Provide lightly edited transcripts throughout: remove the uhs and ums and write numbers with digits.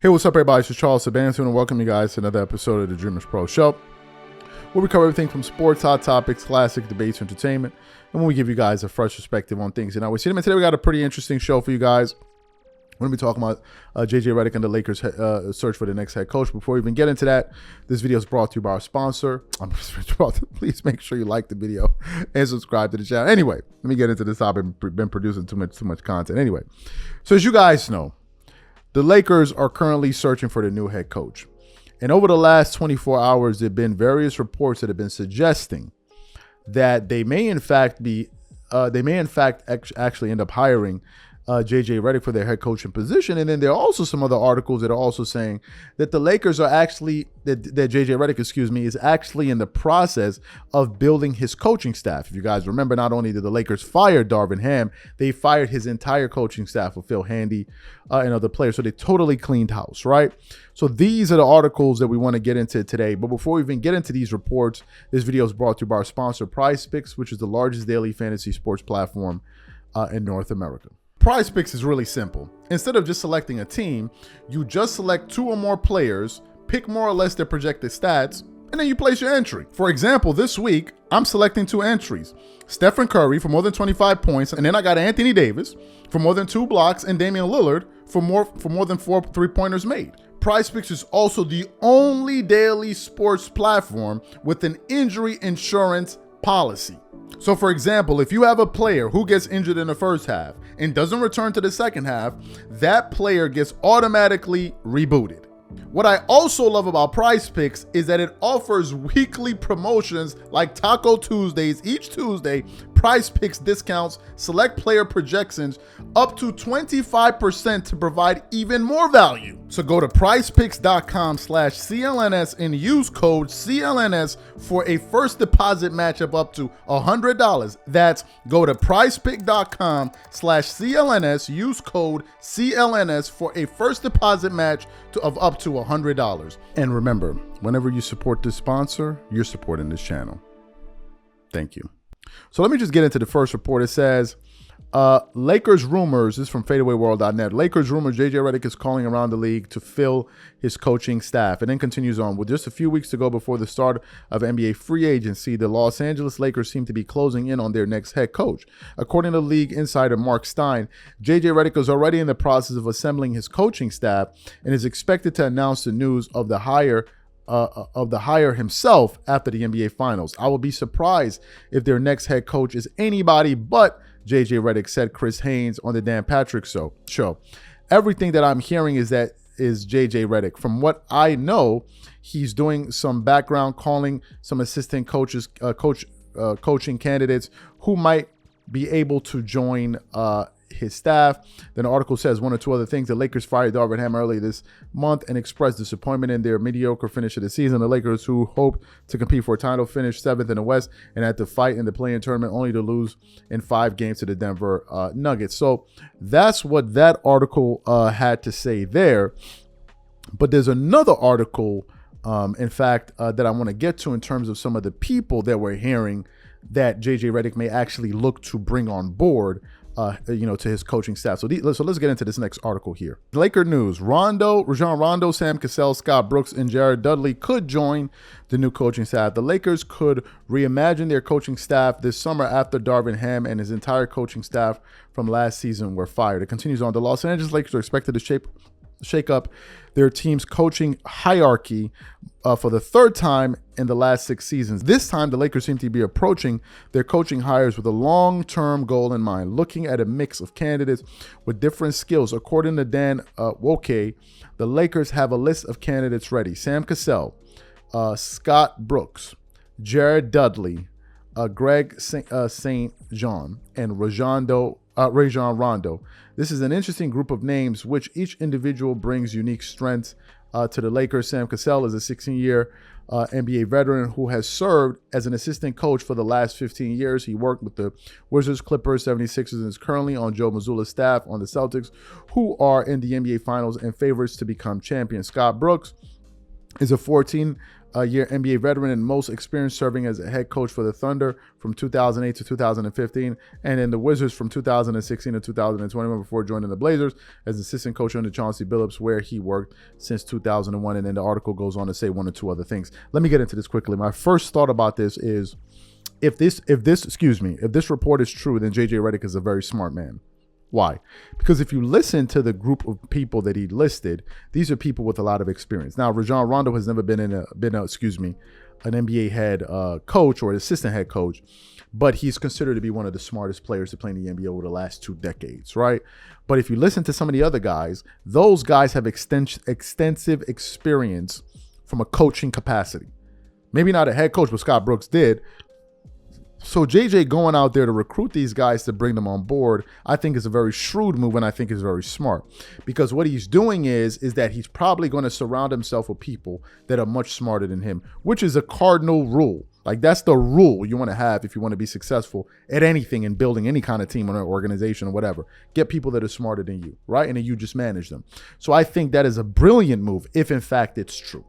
Hey, what's up, everybody? It's Charles Sebastian, and welcome you guys to another episode of the Dreamers Pro Show, where we cover everything from sports, hot topics, classic debates, entertainment, and when we give you guys a fresh perspective on things. And I was seeing them, and today we got a pretty interesting show for you guys. We're going to be talking about JJ Redick and the Lakers' search for the next head coach. Before we even get into that, this video is brought to you by our sponsor. Please make sure you like the video and subscribe to the channel. Anyway, let me get into this topic. I've been producing too much content. Anyway, so as you guys know, the Lakers are currently searching for the new head coach. And over the last 24 hours, there have been various reports that have been suggesting that they may in fact actually end up hiring JJ Redick for their head coaching position. And then there are also some other articles that are also saying that the Lakers are actually, that JJ Redick, is actually in the process of building his coaching staff. If you guys remember, not only did the Lakers fire Darvin Ham, they fired his entire coaching staff with Phil Handy and other players. So they totally cleaned house, right? So these are the articles that we want to get into today. But before we even get into these reports, this video is brought to you by our sponsor, PrizePicks, which is the largest daily fantasy sports platform in North America. PrizePicks is really simple. Instead of just selecting a team, you just select two or more players, pick more or less their projected stats, and then you place your entry. For example, this week, I'm selecting two entries. Stephen Curry for more than 25 points, and then I got Anthony Davis for more than 2 blocks, and Damian Lillard for more than 4 3-pointers made. PrizePicks is also the only daily sports platform with an injury insurance policy. So for example, if you have a player who gets injured in the first half and doesn't return to the second half, that player gets automatically rebooted. What I also love about PrizePicks is that it offers weekly promotions like Taco Tuesdays. Each Tuesday, PrizePicks discounts select player projections up to 25% to provide even more value. So go to prizepicks.com/CLNS and use code CLNS for a first deposit matchup up to $100. That's go to prizepicks.com/CLNS, use code CLNS for a first deposit match of up to $100. And remember, whenever you support this sponsor, you're supporting this channel. Thank you. So let me just get into the first report. It says, Lakers rumors, this is from fadeawayworld.net. Lakers rumors JJ Redick is calling around the league to fill his coaching staff. And then continues on, with just a few weeks to go before the start of NBA free agency, the Los Angeles Lakers seem to be closing in on their next head coach. According to league insider Mark Stein, JJ Redick is already in the process of assembling his coaching staff and is expected to announce the news of the hire himself after the NBA Finals. I will be surprised if their next head coach is anybody but JJ Redick, said Chris Haynes on the Dan Patrick show. Everything that I'm hearing is JJ Redick. From what I know, he's doing some background calling, some assistant coaches, coaching candidates who might be able to join his staff. Then the article says one or two other things. The Lakers fired Darvin Ham early this month and expressed disappointment in their mediocre finish of the season. The Lakers, who hoped to compete for a title, finished 7th in the West and had to fight in the play-in tournament, only to lose in 5 games to the Denver Nuggets. So that's what that article had to say there. But there's another article, in fact, that I want to get to in terms of some of the people that we're hearing that JJ Redick may actually look to bring on board to his coaching staff. So let's get into this next article here. Laker news: Rajon Rondo, Sam Cassell, Scott Brooks, and Jared Dudley could join the new coaching staff. The Lakers could reimagine their coaching staff this summer after Darvin Ham and his entire coaching staff from last season were fired. It continues on. The Los Angeles Lakers are expected to shake up their team's coaching hierarchy for the third time in the last 6 seasons. This time, the Lakers seem to be approaching their coaching hires with a long-term goal in mind, looking at a mix of candidates with different skills. According to Dan Woke, the Lakers have a list of candidates ready: Sam Cassell, Scott Brooks, Jared Dudley, Greg St. John, and Rajon Rondo. This is an interesting group of names, which each individual brings unique strengths to the Lakers. Sam Cassell is a 16-year NBA veteran who has served as an assistant coach for the last 15 years. He worked with the Wizards, Clippers, 76ers, and is currently on Joe Mazzulla's staff on the Celtics, who are in the NBA Finals and favorites to become champions. Scott Brooks is a 14-year NBA veteran and most experience serving as a head coach for the Thunder from 2008 to 2015, and in the Wizards from 2016 to 2021 before joining the Blazers as assistant coach under Chauncey Billups, where he worked since 2001. And then the article goes on to say one or two other things. Let me get into this quickly. My first thought about this is, if this report is true, then JJ Redick is a very smart man. Why? Because if you listen to the group of people that he listed, these are people with a lot of experience. Now, Rajon Rondo has never been an NBA head coach or an assistant head coach, but he's considered to be one of the smartest players to play in the NBA over the last 2 decades, right? But if you listen to some of the other guys, those guys have extensive experience from a coaching capacity. Maybe not a head coach, but Scott Brooks did. So JJ going out there to recruit these guys to bring them on board, I think is a very shrewd move, and I think is very smart, because what he's doing is that he's probably going to surround himself with people that are much smarter than him, which is a cardinal rule. Like, that's the rule you want to have if you want to be successful at anything and building any kind of team or organization or whatever. Get people that are smarter than you, right? And then you just manage them. So I think that is a brilliant move if in fact it's true,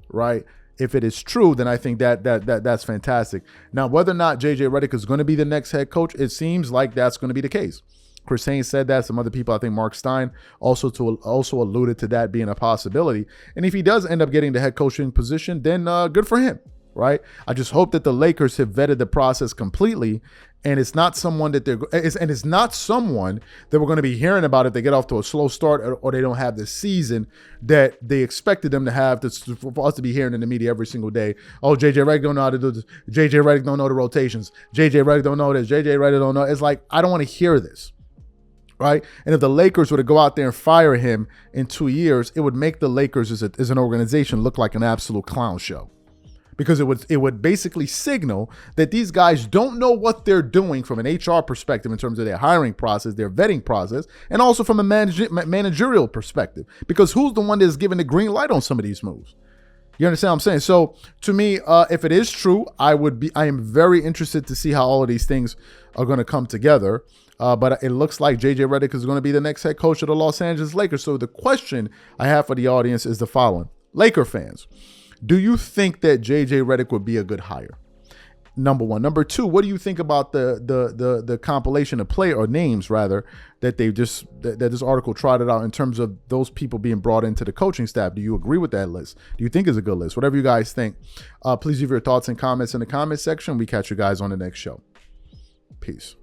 right? If it is true, then I think that's fantastic. Now, whether or not JJ Redick is going to be the next head coach, it seems like that's going to be the case. Chris Haynes said that. Some other people, I think Mark Stein, also alluded to that being a possibility. And if he does end up getting the head coaching position, then good for him, right? I just hope that the Lakers have vetted the process completely, and it's not someone that it's not someone that we're going to be hearing about if they get off to a slow start or they don't have the season that they expected them to have, for us to be hearing in the media every single day. Oh, JJ Redick don't know how to do this. JJ Redick don't know the rotations. JJ Redick don't know this. JJ Redick don't know. It's like, I don't want to hear this, right? And if the Lakers were to go out there and fire him in 2 years, it would make the Lakers as an organization look like an absolute clown show. Because it would basically signal that these guys don't know what they're doing from an HR perspective in terms of their hiring process, their vetting process, and also from a managerial perspective. Because who's the one that's giving the green light on some of these moves? You understand what I'm saying? So to me, if it is true, I am very interested to see how all of these things are going to come together. But it looks like JJ Redick is going to be the next head coach of the Los Angeles Lakers. So the question I have for the audience is the following: Laker fans, do you think that JJ Redick would be a good hire? Number one. Number two, what do you think about the compilation of names rather that this article trotted out in terms of those people being brought into the coaching staff? Do you agree with that list? Do you think it's a good list? Whatever you guys think, please leave your thoughts and comments in the comment section. We catch you guys on the next show. Peace.